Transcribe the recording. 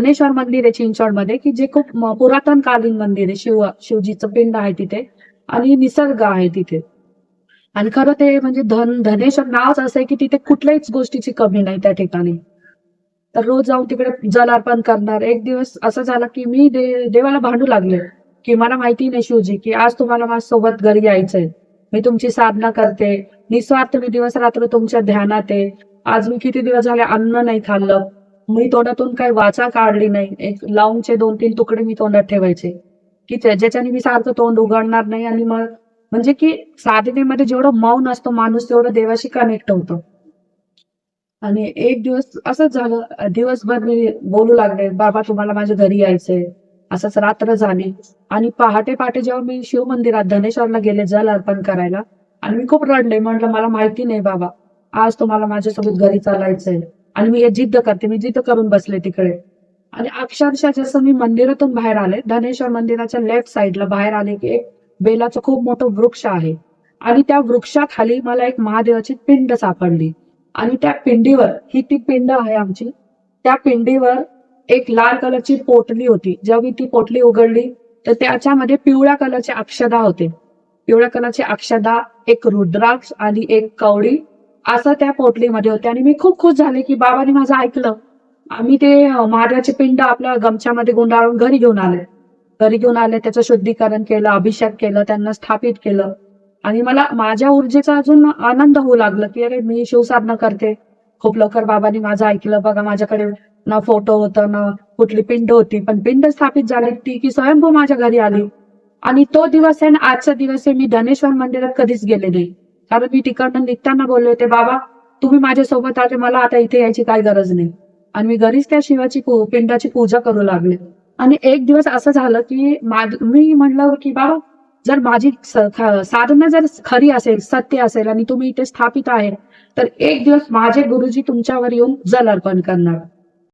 धनेश्वर मंदिर आहे चिंचवडमध्ये, की जे खूप पुरातन कालीन मंदिर आहे. शिवजीचं पिंड आहे तिथे आणि निसर्ग आहे तिथे. आणि खरं ते म्हणजे धनेश्वर नावच असं आहे की तिथे कुठल्याच गोष्टीची कमी नाही त्या ठिकाणी. तर रोज जाऊन तिकडे जल अर्पण करणार. एक दिवस असं झालं की मी देवाला भांडू लागले, की मला माहिती नाही शिवजी, की आज तुम्हाला माझ्यासोबत घरी यायचंय. मी तुमची साधना करते. निस्वार्थ मी दिवस रात्र तुमच्या ध्यानात आहे. आज मी किती दिवस झाले अन्न नाही खाल्लं. मी तोंडातून काही वाचा काढली नाही. एक लवंगचे 2-3 तुकडे मी तोंडात ठेवायचे, की ज्याच्याने मी सारखं तोंड उघडणार नाही. आणि मग म्हणजे की साधनेमध्ये जेवढं मौन असतो माणूस तेवढं देवाशी कनेक्ट होतो. आणि एक दिवस असंच झालं, दिवसभर मी बोलू लागले, बाबा तुम्हाला माझ्या घरी यायचंय. असंच रात्र झाली आणि पहाटे पहाटे जेव्हा मी शिव मंदिरात धनेश्वरला गेले जल अर्पण करायला, आणि मी खूप रडले. म्हटलं मला माहिती नाही बाबा, आज तुम्हाला माझ्यासोबत घरी चालायचंय. आणि मी हे जिद्द करते, मी जिद्द करून बसले तिकडे. आणि अक्षरशः जसं मी मंदिरातून बाहेर आले, धनेश्वर मंदिराच्या लेफ्ट साईडला बाहेर आले की एक बेलाचं खूप मोठं वृक्ष आहे. आणि त्या वृक्षाखाली मला एक महादेवाची पिंड सापडली. आणि त्या पिंडीवर, ही ती पिंड आहे आमची, त्या पिंडीवर एक लाल कलरची पोटली होती. जेव्हा मी ती पोटली उघडली तर त्याच्यामध्ये पिवळ्या कलरचे अक्षदा होते. पिवळ्या कलरची अक्षदा, एक रुद्राक्ष आणि एक कवडी असं त्या पोटलीमध्ये होते. आणि मी खूप खुश झाले की बाबांनी माझं ऐकलं. आम्ही ते महादेवाचे पिंड आपल्या गमछामध्ये गुंडाळून घरी घेऊन आले. त्याचं शुद्धीकरण केलं, अभिषेक केलं, त्यांना स्थापित केलं. आणि मला माझ्या ऊर्जेचा अजून आनंद होऊ लागला की अरे मी शिवसाधना करते. खूप लवकर बाबांनी माझं ऐकलं. बघा माझ्याकडे ना फोटो होता ना कुठली पिंड होती, पण पिंड स्थापित झाली ती की स्वयंभू माझ्या घरी आली. आणि तो दिवस आहे ना आजचा दिवस आहे. मी धनेश्वर मंदिरात कधीच गेले नाही, कारण मी तिकडनं निघताना बोलले होते, बाबा तुम्ही माझ्यासोबत आले, मला आता इथे यायची काही गरज नाही. आणि मी घरीच त्या शिवाची पिंडाची पूजा करू लागले. आणि एक दिवस असं झालं की मी म्हणलं की बाबा जर माझी साधना जर खरी असेल, सत्य असेल आणि तुम्ही इथे स्थापित आहे, तर एक दिवस माझे गुरुजी तुमच्यावर येऊन जल अर्पण करणार.